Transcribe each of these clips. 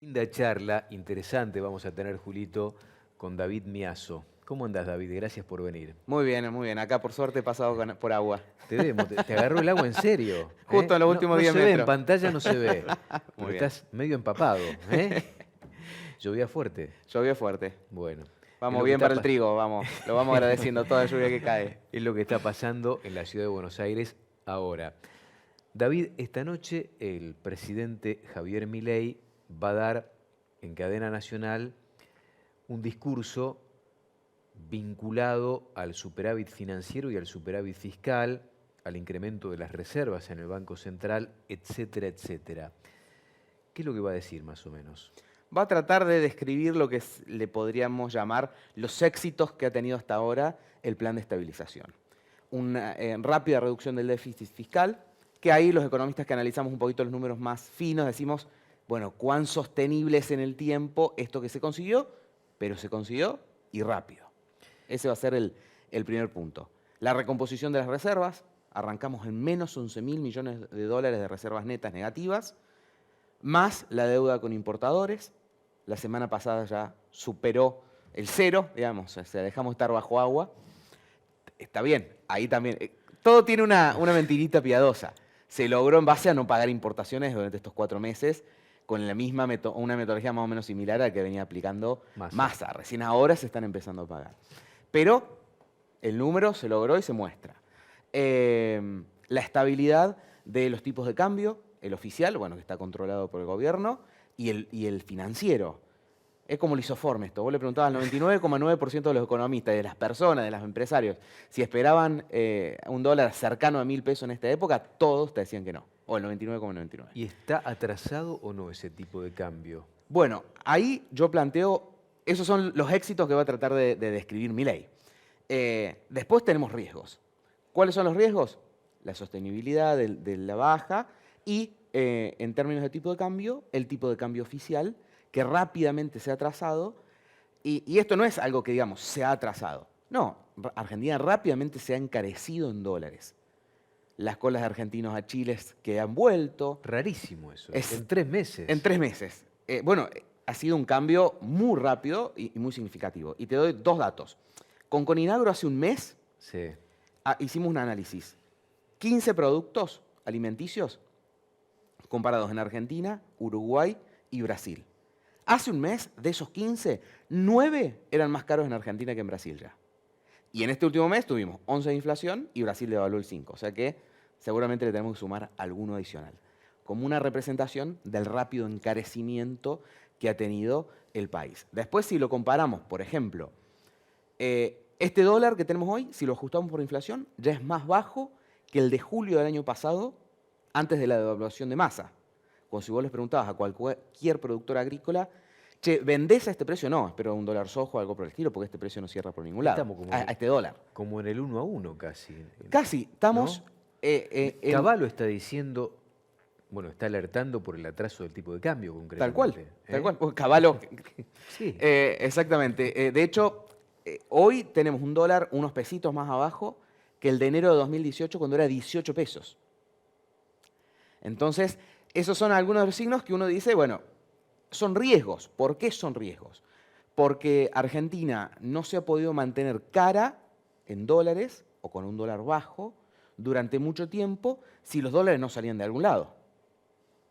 Linda charla, interesante vamos a tener, Julito, con David Miazo. ¿Cómo andás, David? Gracias por venir. Muy bien, muy bien. Acá por suerte he pasado por agua. Te vemos, te agarró el agua en serio. Justo en los No, últimos no 10 se ve, en metros. pantalla no se ve, pero Muy bien. estás medio empapado. Llovía fuerte. Llovió fuerte. Bueno, es Vamos lo que bien está, para el trigo, vamos. Lo vamos agradeciendo toda la lluvia que cae. es lo que está pasando en la ciudad de Buenos Aires ahora. David, esta noche el presidente Javier Milei va a dar en cadena nacional un discurso vinculado al superávit financiero y al superávit fiscal, al incremento de las reservas en el Banco Central, etcétera, etcétera. ¿Qué es lo que va a decir más o menos? Va a tratar de describir lo que le podríamos llamar los éxitos que ha tenido hasta ahora el plan de estabilización. Una rápida reducción del déficit fiscal, que ahí los economistas que analizamos un poquito los números más finos decimos, bueno, cuán sostenible es en el tiempo esto que se consiguió, pero se consiguió y rápido. Ese va a ser el primer punto. La recomposición de las reservas, arrancamos en menos 11.000 millones de dólares de reservas netas negativas, más la deuda con importadores. La semana pasada ya superó el cero, digamos, o sea, dejamos de estar bajo agua. Está bien, ahí también. Todo tiene una mentirita piadosa. Se logró en base a no pagar importaciones durante estos 4 meses, con la misma una metodología más o menos similar a la que venía aplicando Massa. Recién ahora se están empezando a pagar. Pero el número se logró y se muestra. La estabilidad de los tipos de cambio, el oficial, bueno, que está controlado por el gobierno, y el financiero. Es como el isoforme esto. Vos le preguntabas al 99,9% de los economistas, de las personas, de los empresarios, si esperaban un dólar cercano a 1.000 pesos en esta época, todos te decían que no. O el 99,99. ¿Y está atrasado o no ese tipo de cambio? Bueno, ahí yo planteo, esos son los éxitos que va a tratar de describir Milei. Después tenemos riesgos. ¿Cuáles son los riesgos? La sostenibilidad de la baja y, en términos de tipo de cambio, el tipo de cambio oficial, que rápidamente se ha atrasado. Y esto no es algo que, digamos, se ha atrasado. No, Argentina rápidamente se ha encarecido en dólares. Las colas de argentinos a Chile que han vuelto. Rarísimo eso, en 3 meses. En 3 meses. Bueno, ha sido un cambio muy rápido y muy significativo. Y te doy 2 datos. Con Coninagro hace un mes Sí. hicimos un análisis. 15 productos alimenticios comparados en Argentina, Uruguay y Brasil. Hace un mes, de esos 15, 9 eran más caros en Argentina que en Brasil ya. Y en este último mes tuvimos 11 de inflación y Brasil devaluó el 5. O sea que seguramente le tenemos que sumar alguno adicional. Como una representación del rápido encarecimiento que ha tenido el país. Después, si lo comparamos, por ejemplo, este dólar que tenemos hoy, si lo ajustamos por inflación, ya es más bajo que el de julio del año pasado, antes de la devaluación de Massa. Como si vos les preguntabas a cualquier productor agrícola, che, ¿vendés a este precio? No, espero un dólar sojo o algo por el estilo, porque este precio no cierra por ningún lado. Estamos como, A este dólar. como en el 1 a 1 casi. Casi, estamos... ¿No? Cavallo está diciendo, bueno, está alertando por el atraso del tipo de cambio concretamente. Tal cual. Cavallo. Sí. Exactamente. De hecho, hoy tenemos un dólar unos pesitos más abajo que el de enero de 2018 cuando era 18 pesos. Entonces, esos son algunos de los signos que uno dice, bueno, son riesgos. ¿Por qué son riesgos? Porque Argentina no se ha podido mantener cara en dólares o con un dólar bajo durante mucho tiempo si los dólares no salían de algún lado.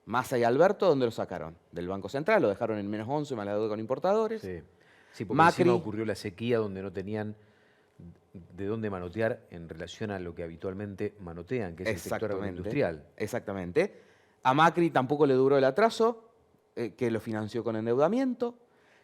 Massa y Alberto, ¿dónde lo sacaron? Del Banco Central, lo dejaron en menos 11 más la deuda con importadores. Sí, sí, porque Macri, encima ocurrió la sequía donde no tenían de dónde manotear en relación a lo que habitualmente manotean, que es el sector agroindustrial. Exactamente. A Macri tampoco le duró el atraso, que lo financió con endeudamiento.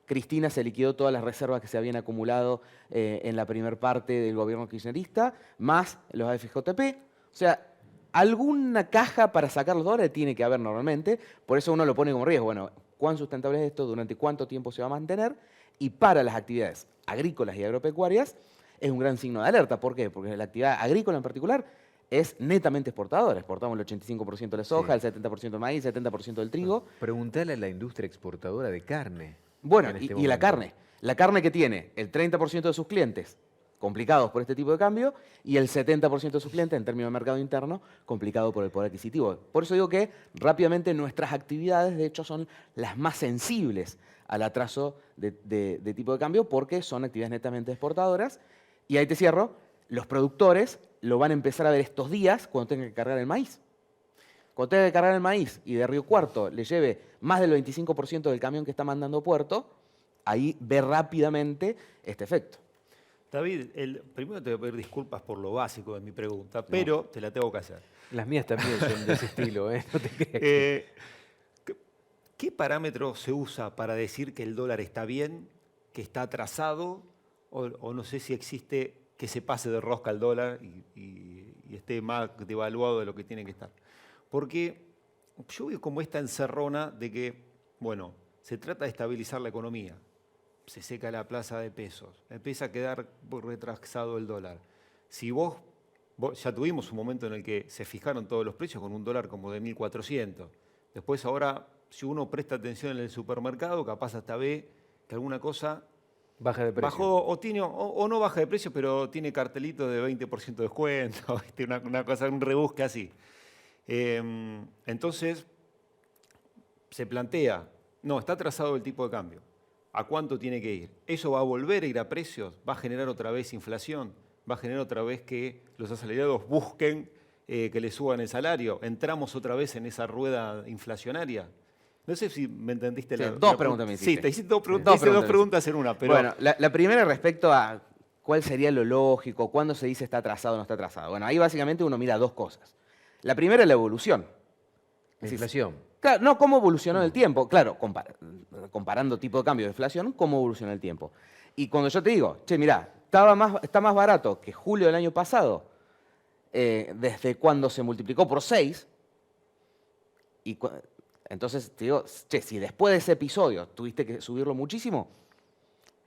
Cristina se liquidó todas las reservas que se habían acumulado en la primera parte del gobierno kirchnerista, más los AFJP. O sea, alguna caja para sacar los dólares tiene que haber normalmente, por eso uno lo pone como riesgo. Bueno, ¿cuán sustentable es esto? ¿Durante cuánto tiempo se va a mantener? Y para las actividades agrícolas y agropecuarias es un gran signo de alerta. ¿Por qué? Porque la actividad agrícola en particular es netamente exportadora. Exportamos el 85% de la soja, Sí. el 70% del maíz, el 70% del trigo. Preguntale a la industria exportadora de carne. Bueno, en este y la momento. carne. La carne que tiene el 30% de sus clientes complicados por este tipo de cambio, y el 70% de sus clientes, en términos de mercado interno, complicado por el poder adquisitivo. Por eso digo que rápidamente nuestras actividades, de hecho, son las más sensibles al atraso de tipo de cambio, porque son actividades netamente exportadoras. Y ahí te cierro, los productores lo van a empezar a ver estos días cuando tengan que cargar el maíz. Cuando tenga que cargar el maíz y de Río Cuarto le lleve más del 25% del camión que está mandando a puerto, ahí ve rápidamente este efecto. David, primero te voy a pedir disculpas por lo básico de mi pregunta, pero te la tengo que hacer. Las mías también son de ese estilo, ¿eh? No te creas. ¿Qué parámetro se usa para decir que el dólar está bien, que está atrasado, o no sé si existe que se pase de rosca al dólar y esté más devaluado de lo que tiene que estar? Porque yo veo como esta encerrona de que, bueno, se trata de estabilizar la economía. Se seca la plaza de pesos, empieza a quedar retrasado el dólar. Si vos ya tuvimos un momento en el que se fijaron todos los precios con un dólar como de 1.400. Después ahora, si uno presta atención en el supermercado, capaz hasta ve que alguna cosa Baja de precio. bajó o no baja de precio, pero tiene cartelito de 20% de descuento, una cosa, un rebusque así. Entonces, se plantea, no, está atrasado el tipo de cambio. ¿A cuánto tiene que ir? ¿Eso va a volver a ir a precios? ¿Va a generar otra vez inflación? ¿Va a generar otra vez que los asalariados busquen que les suban el salario? ¿Entramos otra vez en esa rueda inflacionaria? No sé si me entendiste. Sí, dos preguntas me hiciste. Sí, te hice dos preguntas en una. Pero Bueno, la primera respecto a cuál sería lo lógico, cuándo se dice está atrasado o no está atrasado. Bueno, ahí básicamente uno mira dos cosas. La primera es la evolución. La inflación. Claro, no cómo evolucionó el tiempo. Claro, comparando tipo de cambio de inflación, cómo evolucionó el tiempo. Y cuando yo te digo, che, mirá, está más barato que julio del año pasado, desde cuando se multiplicó por 6, entonces te digo, che, si después de ese episodio tuviste que subirlo muchísimo,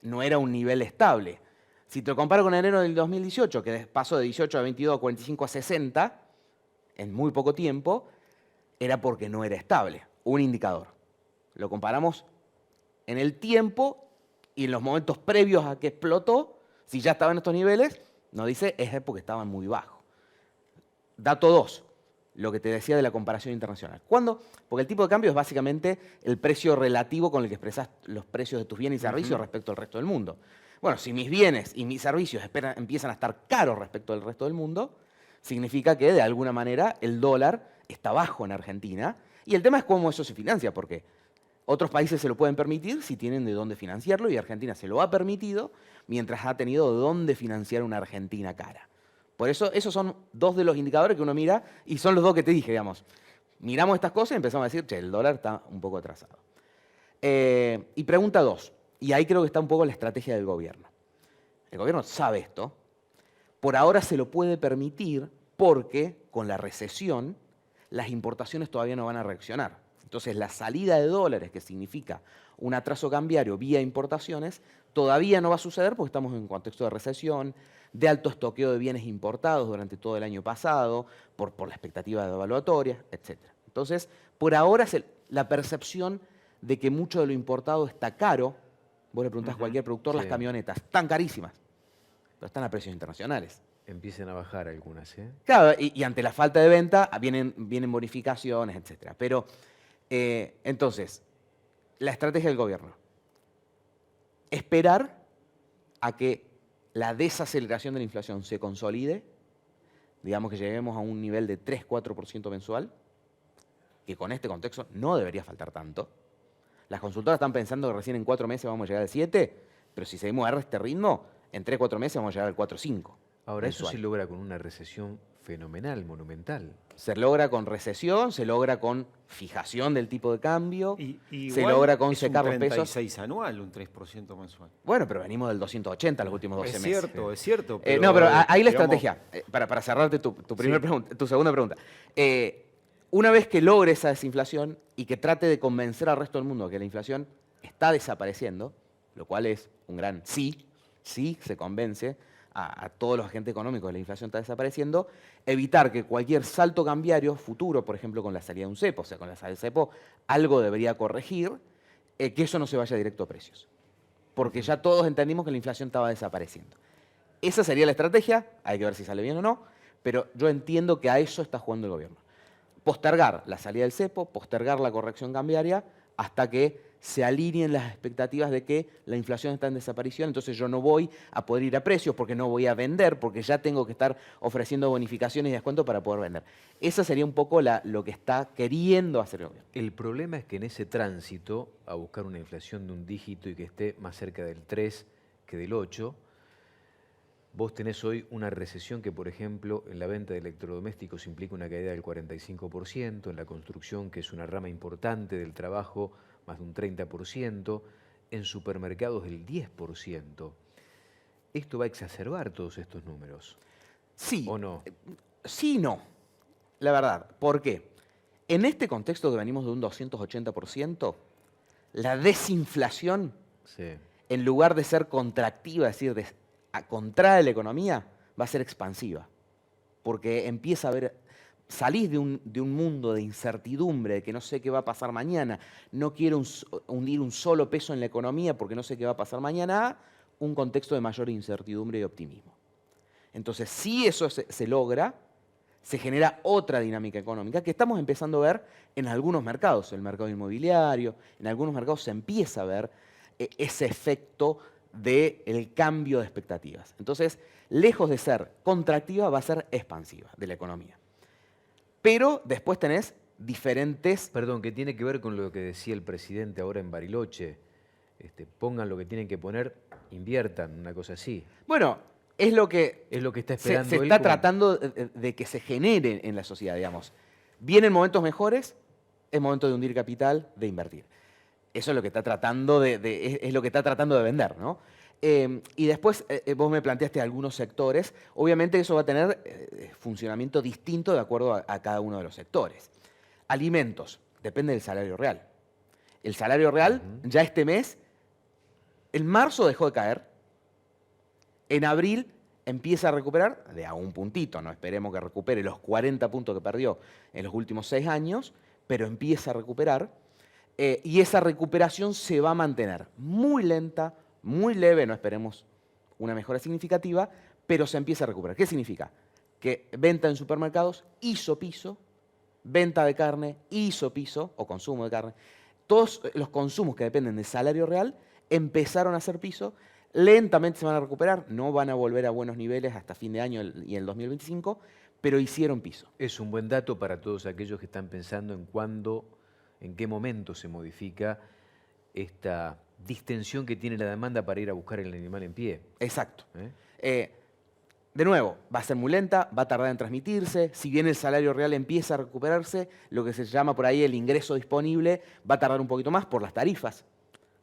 no era un nivel estable. Si te lo comparo con enero del 2018, que pasó de 18 a 22, a 45 a 60, en muy poco tiempo, era porque no era estable, un indicador. Lo comparamos en el tiempo y en los momentos previos a que explotó, si ya estaba en estos niveles, nos dice es porque estaba muy bajo. Dato 2, lo que te decía de la comparación internacional. ¿Cuándo? Porque el tipo de cambio es básicamente el precio relativo con el que expresas los precios de tus bienes y servicios respecto al resto del mundo. Bueno, si mis bienes y mis servicios empiezan a estar caros respecto al resto del mundo, significa que de alguna manera el dólar está bajo en Argentina, y el tema es cómo eso se financia, porque otros países se lo pueden permitir si tienen de dónde financiarlo, y Argentina se lo ha permitido mientras ha tenido de dónde financiar una Argentina cara. Por eso, esos son dos de los indicadores que uno mira, y son los dos que te dije, digamos. Miramos estas cosas y empezamos a decir, che, el dólar está un poco atrasado. Y pregunta 2, y ahí creo que está un poco la estrategia del gobierno. El gobierno sabe esto, por ahora se lo puede permitir porque con la recesión las importaciones todavía no van a reaccionar. Entonces la salida de dólares, que significa un atraso cambiario vía importaciones, todavía no va a suceder porque estamos en un contexto de recesión, de alto estoqueo de bienes importados durante todo el año pasado, por la expectativa de devaluatoria, etc. Entonces, por ahora la percepción de que mucho de lo importado está caro. Vos le preguntás a cualquier productor, las camionetas están carísimas, pero están a precios internacionales. Empiezan a bajar algunas, ¿eh? Claro, y ante la falta de venta vienen bonificaciones, etc. Pero, entonces, la estrategia del gobierno. Esperar a que la desaceleración de la inflación se consolide, digamos que lleguemos a un nivel de 3-4% mensual, que con este contexto no debería faltar tanto. Las consultoras están pensando que recién en 4 meses vamos a llegar al 7, pero si seguimos a este ritmo, en 3-4 meses vamos a llegar al 4-5. Ahora, eso se logra con una recesión fenomenal, monumental. Se logra con recesión, se logra con fijación del tipo de cambio, y se logra con secar los pesos. Es un 36 anual, un 3% mensual. Bueno, pero venimos del 280 los últimos 12 meses. Es cierto. No, pero ahí la estrategia, para cerrarte tu segunda pregunta. Una vez que logre esa desinflación y que trate de convencer al resto del mundo de que la inflación está desapareciendo, lo cual es un gran sí se convence a todos los agentes económicos de la inflación está desapareciendo, evitar que cualquier salto cambiario futuro, por ejemplo con la salida de un cepo, o sea, con la salida del cepo, algo debería corregir, que eso no se vaya directo a precios. Porque ya todos entendimos que la inflación estaba desapareciendo. Esa sería la estrategia, hay que ver si sale bien o no, pero yo entiendo que a eso está jugando el gobierno. Postergar la salida del cepo, postergar la corrección cambiaria hasta que se alineen las expectativas de que la inflación está en desaparición, entonces yo no voy a poder ir a precios porque no voy a vender, porque ya tengo que estar ofreciendo bonificaciones y descuentos para poder vender. Esa sería un poco lo que está queriendo hacer el gobierno. El problema es que en ese tránsito a buscar una inflación de un dígito y que esté más cerca del 3 que del 8, vos tenés hoy una recesión que, por ejemplo, en la venta de electrodomésticos implica una caída del 45%, en la construcción, que es una rama importante del trabajo, más de un 30%, en supermercados del 10%. ¿Esto va a exacerbar todos estos números? Sí. ¿O no? Sí y no. La verdad. ¿Por qué? En este contexto que venimos de un 280%, la desinflación, Sí. en lugar de ser contractiva, es decir, a contraer la economía, va a ser expansiva. Porque empieza a haber, salís de un mundo de incertidumbre, de que no sé qué va a pasar mañana, no quiero hundir un solo peso en la economía porque no sé qué va a pasar mañana, a un contexto de mayor incertidumbre y optimismo. Entonces, si eso se logra, se genera otra dinámica económica que estamos empezando a ver en algunos mercados, el mercado inmobiliario, en algunos mercados se empieza a ver ese efecto del cambio de expectativas. Entonces, lejos de ser contractiva, va a ser expansiva de la economía. Pero después tenés diferentes... Perdón, que tiene que ver con lo que decía el presidente ahora en Bariloche. Pongan lo que tienen que poner, inviertan, una cosa así. Bueno, es lo que Es lo que está esperando se él está como- tratando de que se genere en la sociedad, digamos. Vienen momentos mejores, es momento de hundir capital, de invertir. Eso es lo que está tratando es lo que está tratando de vender, ¿no? Y después vos me planteaste algunos sectores. Obviamente eso va a tener funcionamiento distinto de acuerdo a cada uno de los sectores. Alimentos, depende del salario real. El salario real ya este mes, en marzo dejó de caer, en abril empieza a recuperar, de a un puntito, no esperemos que recupere los 40 puntos que perdió en los últimos 6 años, pero empieza a recuperar. Y esa recuperación se va a mantener muy lenta, muy leve, no esperemos una mejora significativa, pero se empieza a recuperar. ¿Qué significa? Que venta en supermercados hizo piso, venta de carne hizo piso, o consumo de carne. Todos los consumos que dependen del salario real empezaron a hacer piso, lentamente se van a recuperar, no van a volver a buenos niveles hasta fin de año y el 2025, pero hicieron piso. Es un buen dato para todos aquellos que están pensando en cuándo, en qué momento se modifica esta distensión que tiene la demanda para ir a buscar el animal en pie. Exacto. De nuevo, va a ser muy lenta, va a tardar en transmitirse. Si bien el salario real empieza a recuperarse, lo que se llama por ahí el ingreso disponible va a tardar un poquito más por las tarifas,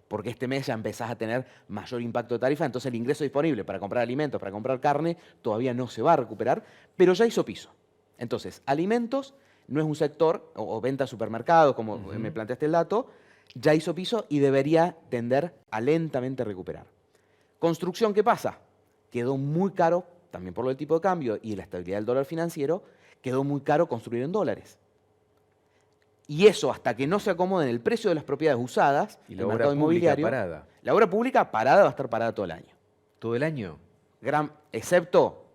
porque este mes ya empezás a tener mayor impacto de tarifa, entonces el ingreso disponible para comprar alimentos, para comprar carne, todavía no se va a recuperar, pero ya hizo piso. Entonces, alimentos no es un sector, o venta a supermercados, como me planteaste el dato, ya hizo piso y debería tender a lentamente recuperar. Construcción, ¿qué pasa? Quedó muy caro, también por lo del tipo de cambio y la estabilidad del dólar financiero, quedó muy caro construir en dólares. Y eso, hasta que no se acomode en el precio de las propiedades usadas, Y el la obra mercado pública inmobiliario, parada. la obra pública parada va a estar parada todo el año. ¿Todo el año? Excepto,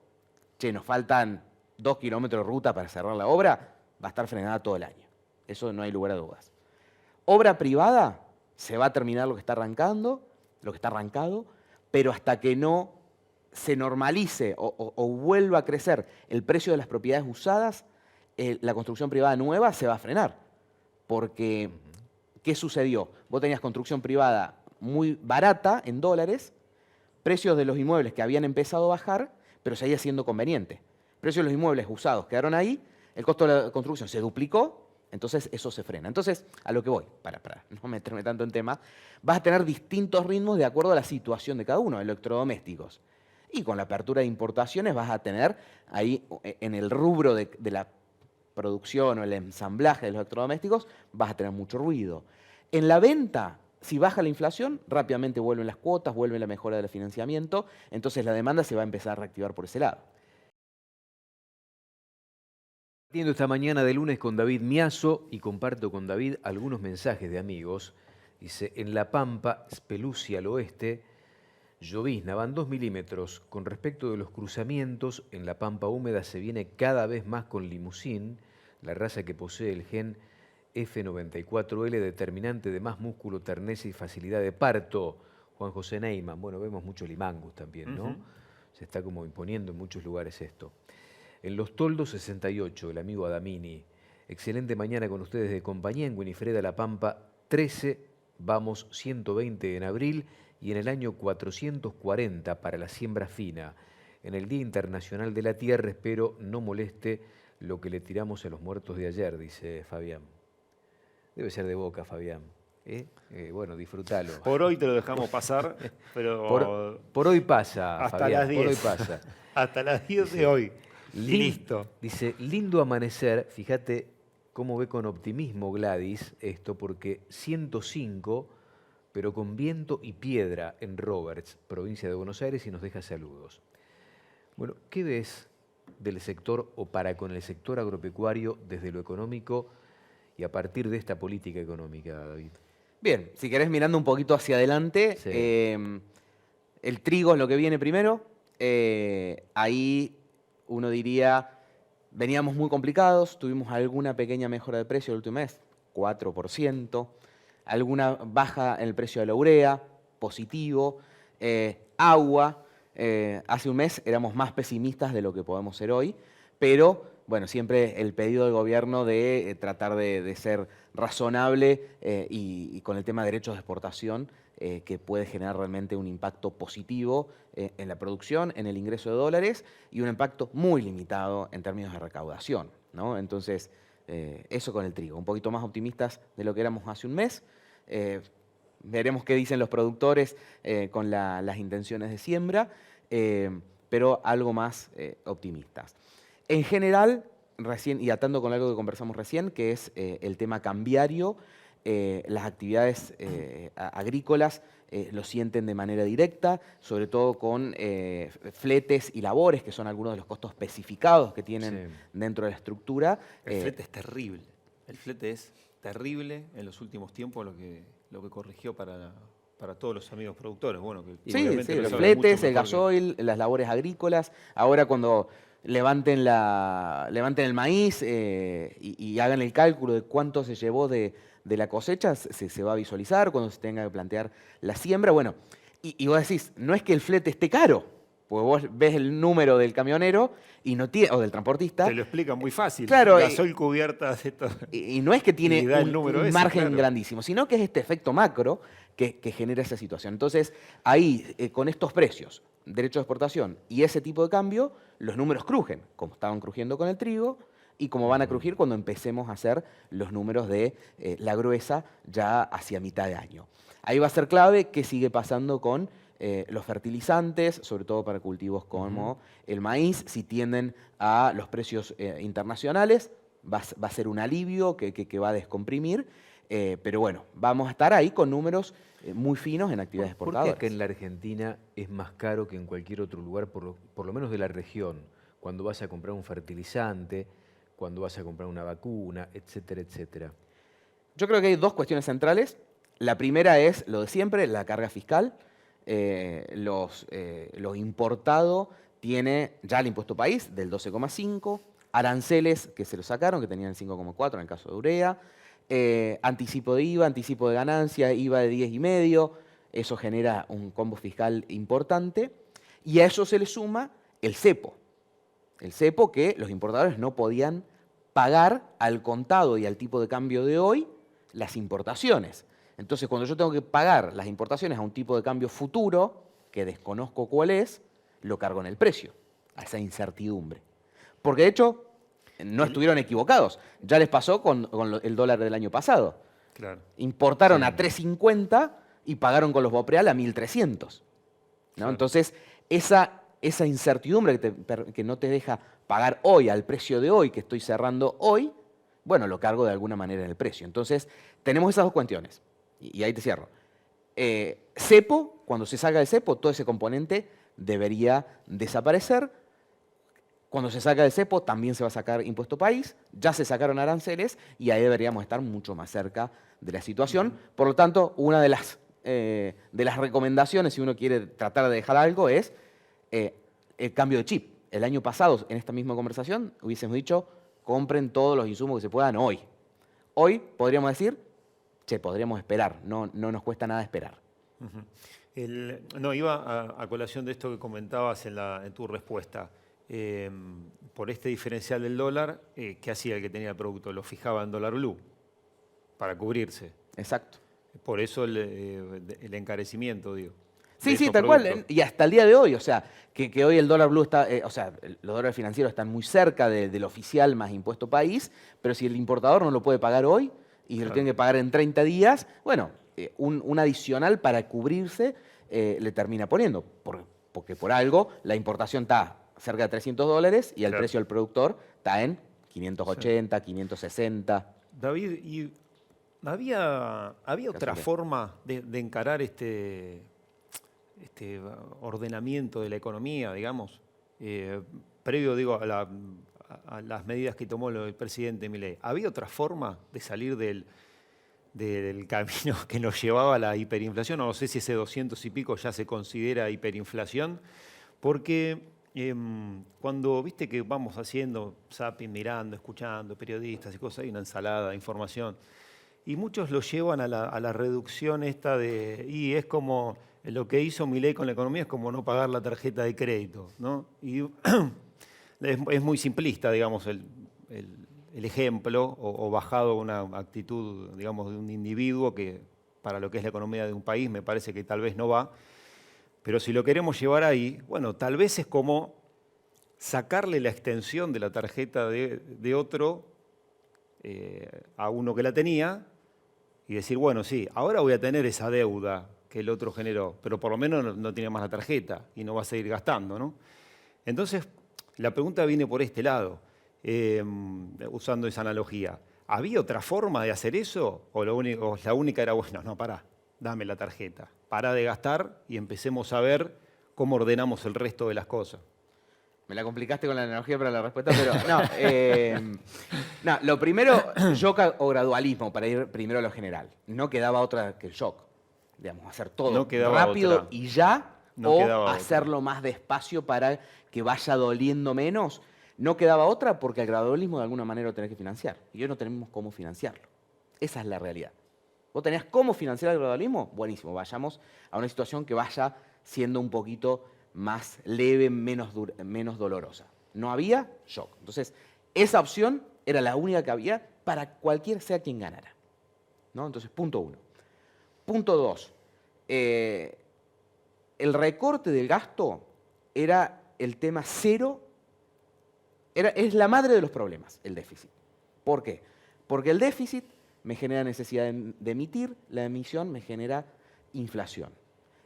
nos faltan 2 kilómetros de ruta para cerrar la obra, va a estar frenada todo el año. Eso no hay lugar a dudas. Obra privada, se va a terminar lo que está arrancando, lo que está arrancado, pero hasta que no se normalice o vuelva a crecer el precio de las propiedades usadas, la construcción privada nueva se va a frenar. Porque, ¿qué sucedió? Vos tenías construcción privada muy barata en dólares, precios de los inmuebles que habían empezado a bajar, pero seguía siendo conveniente. Precios de los inmuebles usados quedaron ahí, el costo de la construcción se duplicó, entonces eso se frena. Entonces, a lo que voy, para no meterme tanto en tema, vas a tener distintos ritmos de acuerdo a la situación de cada uno, electrodomésticos. Y con la apertura de importaciones vas a tener ahí, en el rubro de la producción o el ensamblaje de los electrodomésticos, vas a tener mucho ruido. En la venta, si baja la inflación, rápidamente vuelven las cuotas, vuelve la mejora del financiamiento, entonces la demanda se va a empezar a reactivar por ese lado. Compartiendo esta mañana de lunes con David Miazo y comparto con David algunos mensajes de amigos. Dice, en La Pampa, Spelucia al oeste, llovizna, van 2 milímetros. Con respecto de los cruzamientos, en la pampa húmeda se viene cada vez más con limusín, la raza que posee el gen F94L, determinante de más músculo, terneza y facilidad de parto. Juan José Neyman. Bueno, vemos mucho limangus también, ¿no? Se está como imponiendo en muchos lugares esto. En Los Toldos 68, el amigo Adamini. Excelente mañana con ustedes de compañía en Winifreda La Pampa 13, vamos 120 en abril y en el año 440 para la siembra fina. En el Día Internacional de la Tierra espero no moleste lo que le tiramos a los muertos de ayer, dice Fabián. Debe ser de Boca, Fabián. Bueno, disfrútalo. Por hoy te lo dejamos pasar, pero por hoy pasa, hasta Fabián, las 10. por hoy pasa. Hasta las 10 de hoy. Listo. Dice, lindo amanecer, fíjate cómo ve con optimismo Gladys esto, porque 105, pero con viento y piedra en Roberts, provincia de Buenos Aires, y nos deja saludos. Bueno, ¿qué ves del sector o para con el sector agropecuario desde lo económico y a partir de esta política económica, David? Bien, si querés mirando un poquito hacia adelante, Sí. el trigo es lo que viene primero. Ahí uno diría, veníamos muy complicados, tuvimos alguna pequeña mejora de precio el último mes, 4%, alguna baja en el precio de la urea, positivo, agua, hace un mes éramos más pesimistas de lo que podemos ser hoy, pero bueno, siempre el pedido del gobierno de tratar de ser razonable y con el tema de derechos de exportación, que puede generar realmente un impacto positivo en la producción, en el ingreso de dólares y un impacto muy limitado en términos de recaudación, ¿no? Entonces, eso con el trigo, un poquito más optimistas de lo que éramos hace un mes. Veremos qué dicen los productores con las intenciones de siembra, pero algo más optimistas. En general, recién, y atando con algo que conversamos recién, que es el tema cambiario, las actividades agrícolas lo sienten de manera directa, sobre todo con fletes y labores, que son algunos de los costos especificados que tienen dentro de la estructura. El flete es terrible. El flete es terrible en los últimos tiempos, lo que corrigió para todos los amigos productores. Bueno, que Sí, obviamente los saben fletes, mucho el mejor que- gasoil, las labores agrícolas. Ahora cuando levanten el maíz y hagan el cálculo de cuánto se llevó de la cosecha, se va a visualizar cuando se tenga que plantear la siembra. Bueno, y vos decís, no es que el flete esté caro, porque vos ves el número del camionero y no tiene, o del transportista. Te lo explican muy fácil. Claro, Gasoil cubierta de todo. Y no es que tiene Y da el número un ese, margen claro. grandísimo, sino que es este efecto macro que genera esa situación. Entonces, ahí, con estos precios, derecho de exportación y ese tipo de cambio, los números crujen, como estaban crujiendo con el trigo y como van a crujir cuando empecemos a hacer los números de la gruesa ya hacia mitad de año. Ahí va a ser clave qué sigue pasando con los fertilizantes, sobre todo para cultivos como el maíz, si tienden a los precios internacionales, va a ser un alivio que va a descomprimir, pero bueno, vamos a estar ahí con números muy finos en actividades ¿Por qué exportadoras. acá en la Argentina es más caro que en cualquier otro lugar, por lo menos de la región? Cuando vas a comprar un fertilizante, cuando vas a comprar una vacuna, etcétera, etcétera. Yo creo que hay dos cuestiones centrales. La primera es lo de siempre, la carga fiscal. Lo importado tiene ya el impuesto país del 12,5, aranceles que se lo sacaron, que tenían el 5,4 en el caso de urea, anticipo de IVA, anticipo de ganancia, IVA de 10,5, eso genera un combo fiscal importante, y a eso se le suma el cepo. El cepo que los importadores no podían pagar al contado y al tipo de cambio de hoy las importaciones. Entonces, cuando yo tengo que pagar las importaciones a un tipo de cambio futuro, que desconozco cuál es, lo cargo en el precio, a esa incertidumbre. Porque de hecho, no estuvieron equivocados. Ya les pasó con el dólar del año pasado. Claro. Importaron a 3.50 y pagaron con los Bopreal a 1.300. ¿No? Claro. Entonces, esa incertidumbre que no te deja pagar hoy al precio de hoy, que estoy cerrando hoy, bueno, lo cargo de alguna manera en el precio. Entonces, tenemos esas dos cuestiones. Y ahí te cierro. Cepo, cuando se salga el cepo, todo ese componente debería desaparecer. Cuando se saca el cepo, también se va a sacar impuesto país. Ya se sacaron aranceles y ahí deberíamos estar mucho más cerca de la situación. Por lo tanto, una de las de las recomendaciones, si uno quiere tratar de dejar algo, es el cambio de chip. El año pasado, en esta misma conversación, hubiésemos dicho, compren todos los insumos que se puedan hoy. Hoy podríamos decir, podríamos esperar, no nos cuesta nada esperar. No, iba a colación de esto que comentabas en tu respuesta. Por este diferencial del dólar, ¿qué hacía el que tenía el producto? Lo fijaba en dólar blue para cubrirse. Exacto. Por eso el encarecimiento, digo. Sí, tal cual. Y hasta el día de hoy, o sea, que hoy el dólar blue está, o sea, los dólares financieros están muy cerca del oficial más impuesto país, pero si el importador no lo puede pagar hoy y lo tiene que pagar en 30 días, bueno, un adicional para cubrirse le termina poniendo, porque por algo la importación está cerca de $300 y el precio del productor está en 580, 560. David, ¿y había otra forma de encarar este ordenamiento de la economía, digamos, previo, digo, a las medidas que tomó el presidente Milei? ¿Había otra forma de salir del camino que nos llevaba a la hiperinflación? No sé si ese 200 y pico ya se considera hiperinflación, porque cuando viste que vamos haciendo zapping, mirando, escuchando periodistas y cosas, hay una ensalada de información, y muchos lo llevan a la reducción esta y es como lo que hizo Milei con la economía, es como no pagar la tarjeta de crédito, ¿no? Y es muy simplista, digamos, el ejemplo, o bajado a una actitud, digamos, de un individuo que para lo que es la economía de un país me parece que tal vez no va. Pero si lo queremos llevar ahí, bueno, tal vez es como sacarle la extensión de la tarjeta de otro a uno que la tenía y decir, bueno, sí, ahora voy a tener esa deuda que el otro generó, pero por lo menos no tiene más la tarjeta y no va a seguir gastando, ¿no? Entonces, la pregunta viene por este lado, usando esa analogía. ¿Había otra forma de hacer eso? ¿O la única era, bueno, no, pará, dame la tarjeta, pará de gastar y empecemos a ver cómo ordenamos el resto de las cosas? Me la complicaste con la analogía para la respuesta, pero no. Lo primero, shock o gradualismo, para ir primero a lo general. No quedaba otra que el shock. Digamos, hacer todo rápido y ya, o hacerlo más despacio para que vaya doliendo menos. No quedaba otra porque el gradualismo de alguna manera lo tenés que financiar. Y hoy no tenemos cómo financiarlo. Esa es la realidad. ¿Vos tenías cómo financiar el gradualismo? Buenísimo, vayamos a una situación que vaya siendo un poquito más leve, menos dolorosa. No había shock. Entonces, esa opción era la única que había para cualquier sea quien ganara, ¿no? Entonces, punto 1. Punto 2. El recorte del gasto era el tema cero, es la madre de los problemas, el déficit. ¿Por qué? Porque el déficit me genera necesidad de emitir, la emisión me genera inflación.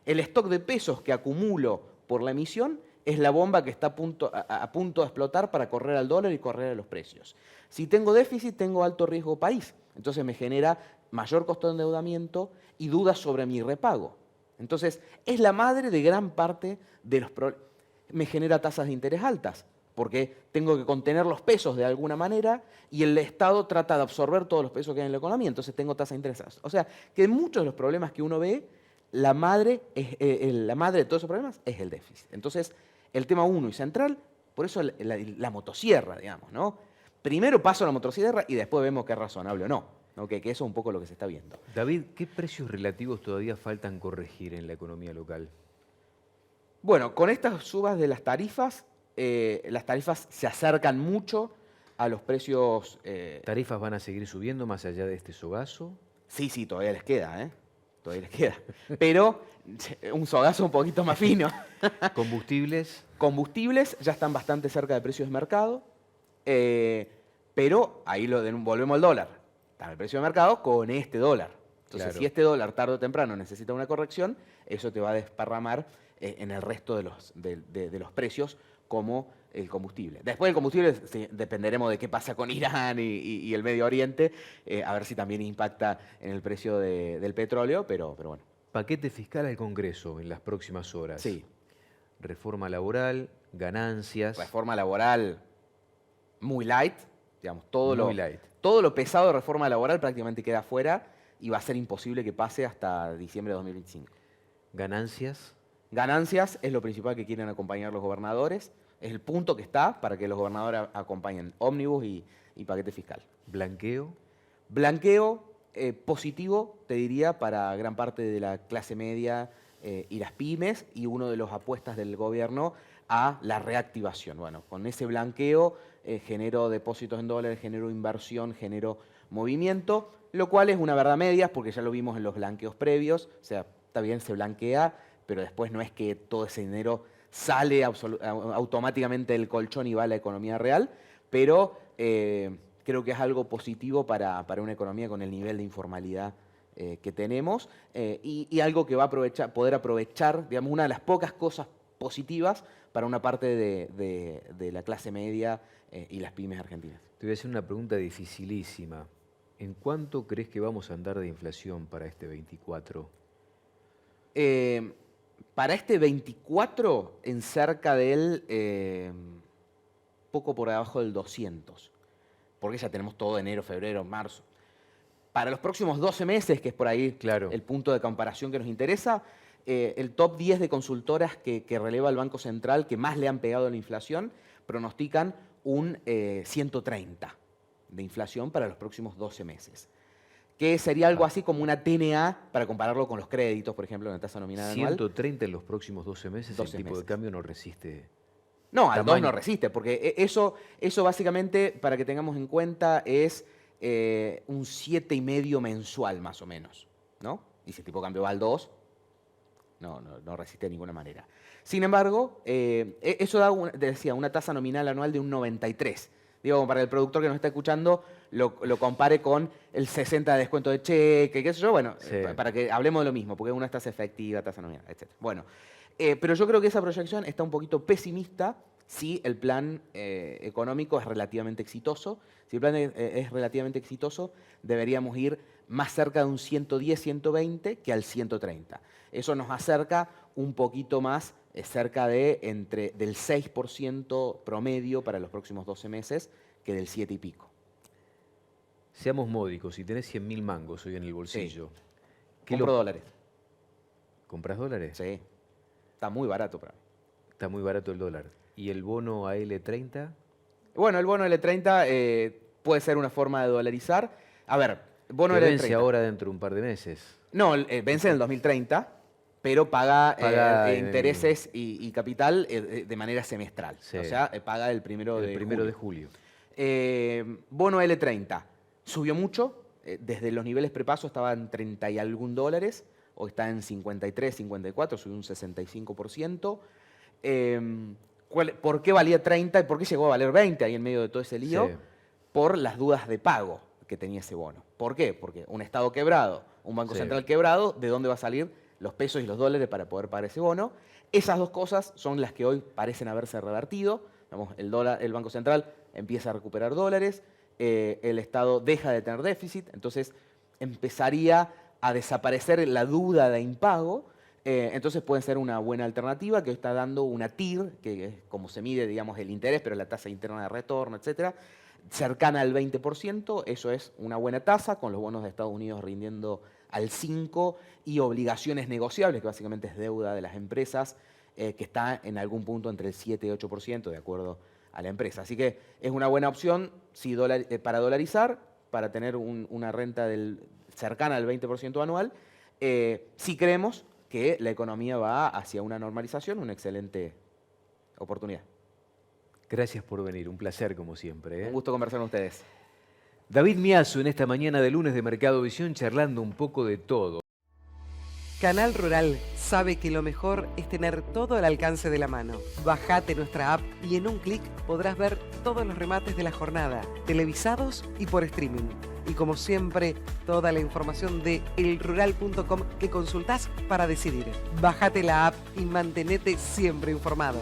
El stock de pesos que acumulo por la emisión es la bomba que está a punto de explotar para correr al dólar y correr a los precios. Si tengo déficit, tengo alto riesgo país. Entonces me genera mayor costo de endeudamiento y dudas sobre mi repago. Entonces, es la madre de gran parte de los problemas. Me genera tasas de interés altas, porque tengo que contener los pesos de alguna manera y el Estado trata de absorber todos los pesos que hay en la economía, entonces tengo tasas de interés altas. O sea, que muchos de los problemas que uno ve, la madre de todos esos problemas es el déficit. Entonces, el tema 1 y central, por eso la motosierra, digamos, ¿no? Primero paso a la motosierra y después vemos qué es razonable o no. Que eso es un poco lo que se está viendo. David, ¿qué precios relativos todavía faltan corregir en la economía local? Bueno, con estas subas de las tarifas se acercan mucho a los precios... ¿Tarifas van a seguir subiendo más allá de este sogazo? Sí, todavía les queda, ¿eh? Todavía les queda. Pero un sogazo un poquito más fino. ¿Combustibles? Combustibles ya están bastante cerca de precios de mercado, pero ahí volvemos al dólar. Está el precio de mercado con este dólar. Entonces, si este dólar tarde o temprano necesita una corrección, eso te va a desparramar en el resto de los precios como el combustible. Después del combustible dependeremos de qué pasa con Irán y el Medio Oriente, a ver si también impacta en el precio del petróleo, pero bueno. Paquete fiscal al Congreso en las próximas horas. Sí. Reforma laboral, ganancias. Reforma laboral muy light, digamos, todo muy light. Todo lo pesado de reforma laboral prácticamente queda fuera. y va a ser imposible que pase hasta diciembre de 2025. ¿Ganancias? Ganancias es lo principal que quieren acompañar los gobernadores. Es el punto que está para que los gobernadores acompañen ómnibus y paquete fiscal. ¿Blanqueo? Blanqueo positivo, te diría, para gran parte de la clase media y las pymes, y uno de las apuestas del gobierno a la reactivación. Bueno, con ese blanqueo genero depósitos en dólares, genero inversión, genero movimiento, lo cual es una verdad medias porque ya lo vimos en los blanqueos previos. O sea, está bien, se blanquea, pero después no es que todo ese dinero sale automáticamente del colchón y va a la economía real, pero creo que es algo positivo para una economía con el nivel de informalidad que tenemos y algo que va a poder aprovechar, digamos, una de las pocas cosas positivas para una parte de la clase media y las pymes argentinas. Te voy a hacer una pregunta dificilísima. ¿En cuánto crees que vamos a andar de inflación para este 24? Para este 24, en cerca del poco por debajo del 200, porque ya tenemos todo enero, febrero, marzo. Para los próximos 12 meses, que es por ahí Claro. el punto de comparación que nos interesa, el top 10 de consultoras que releva el Banco Central que más le han pegado a la inflación pronostican un 130 de inflación para los próximos 12 meses. Que sería algo así como una TNA para compararlo con los créditos, por ejemplo, en la tasa nominal anual. 130 en los próximos 12 meses, 12 el tipo meses. de cambio no resiste. No, al 2 Tamaño. no resiste, porque eso básicamente, para que tengamos en cuenta, es un 7,5 mensual más o menos, ¿no? Y si el tipo de cambio va al 2, no resiste de ninguna manera. Sin embargo, eso da, decía, una tasa nominal anual de un 93. Digo, para el productor que nos está escuchando, lo compare con el 60 de descuento de cheque, qué sé yo, bueno, Sí. para que hablemos de lo mismo, porque una es tasa efectiva, tasa nominal, etc. Bueno, pero yo creo que esa proyección está un poquito pesimista si el plan económico es relativamente exitoso. Si el plan es relativamente exitoso, deberíamos ir más cerca de un 110, 120 que al 130. Eso nos acerca un poquito más, cerca del 6% promedio para los próximos 12 meses que del 7 y pico. Seamos módicos, si tenés 100.000 mangos hoy en el bolsillo, ¿qué Compro dólares. ¿Compras dólares? Sí. Está muy barato para mí. Está muy barato el dólar. ¿Y el bono AL30? Bueno, el bono L30 puede ser una forma de dolarizar. A ver, bono Que L30. vence ahora dentro de un par de meses. No, vence en el 2030, pero paga intereses y capital de manera semestral. Sí. O sea, paga el primero El de primero julio. de julio. Bono L30 subió mucho. Desde los niveles prepaso estaba en 30 y algún dólares. Hoy está en 53, 54, subió un 65%. ¿Por qué valía 30 y por qué llegó a valer 20 ahí en medio de todo ese lío? Sí. Por las dudas de pago que tenía ese bono. ¿Por qué? Porque un Estado quebrado, un Banco Sí. Central quebrado, ¿de dónde va a salir los pesos y los dólares para poder pagar ese bono? Esas dos cosas son las que hoy parecen haberse revertido. Vamos, el Banco Central empieza a recuperar dólares, el Estado deja de tener déficit, entonces empezaría a desaparecer la duda de impago. Entonces puede ser una buena alternativa que está dando una TIR, que es como se mide, digamos, el interés, pero la tasa interna de retorno, etcétera, cercana al 20%. Eso es una buena tasa, con los bonos de Estados Unidos rindiendo al 5% y obligaciones negociables, que básicamente es deuda de las empresas, que está en algún punto entre el 7 y 8%, de acuerdo a la empresa. Así que es una buena opción para dolarizar, para tener una renta cercana al 20% anual, si creemos que la economía va hacia una normalización, una excelente oportunidad. Gracias por venir, un placer como siempre. Un gusto conversar con ustedes. David Miazo en esta mañana de lunes de Mercado Visión charlando un poco de todo. Canal Rural sabe que lo mejor es tener todo al alcance de la mano. Bajate nuestra app y en un clic podrás ver todos los remates de la jornada, televisados y por streaming. Y como siempre, toda la información de elrural.com que consultás para decidir. Bájate la app y mantenete siempre informado.